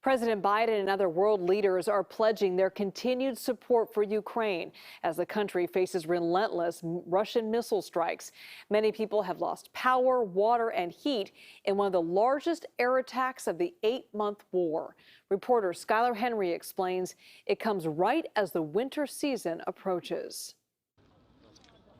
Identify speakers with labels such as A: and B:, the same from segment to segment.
A: President Biden and other world leaders are pledging their continued support for Ukraine as the country faces relentless Russian missile strikes. Many people have lost power, water, and heat in one of the largest air attacks of the 8-month war. Reporter Skyler Henry explains it comes right as the winter season approaches.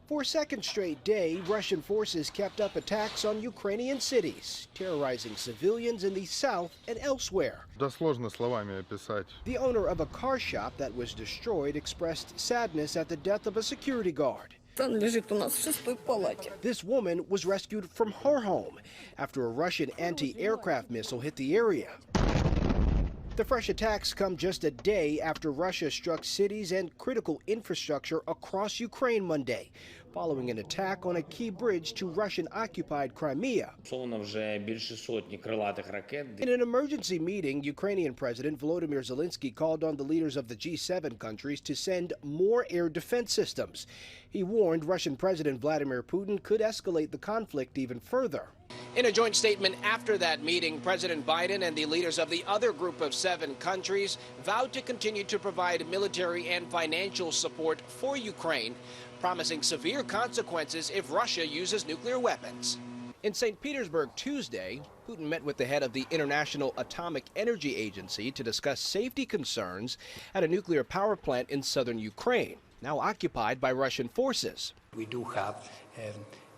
B: For a second straight day, Russian forces kept up attacks on Ukrainian cities, terrorizing civilians in the south and elsewhere.
C: Да сложно словами описать.
B: The owner of a car shop that was destroyed expressed sadness at the death of a security guard. This woman was rescued from her home after a Russian anti-aircraft missile hit the area. The fresh attacks come just a day after Russia struck cities and critical infrastructure across Ukraine Monday, following an attack on a key bridge to Russian-occupied Crimea. In an emergency meeting, Ukrainian President Volodymyr Zelensky called on the leaders of the G7 countries to send more air defense systems. He warned Russian President Vladimir Putin could escalate the conflict even further. In a joint statement after that meeting, President Biden and the leaders of the other group of 7 countries vowed to continue to provide military and financial support for Ukraine, promising severe consequences if Russia uses nuclear weapons. In St. Petersburg Tuesday, Putin met with the head of the International Atomic Energy Agency to discuss safety concerns at a nuclear power plant in southern Ukraine, now occupied by Russian forces.
D: We do have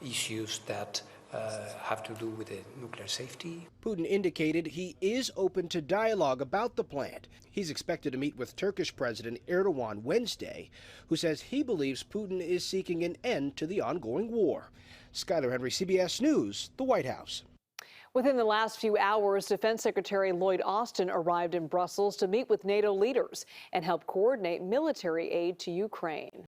D: issues that have to do with the nuclear safety.
B: Putin indicated he is open to dialogue about the plant. He's expected to meet with Turkish President Erdogan Wednesday, who says he believes Putin is seeking an end to the ongoing war. Skyler Henry, CBS News, the White House.
A: Within the last few hours, Defense Secretary Lloyd Austin arrived in Brussels to meet with NATO leaders and help coordinate military aid to Ukraine.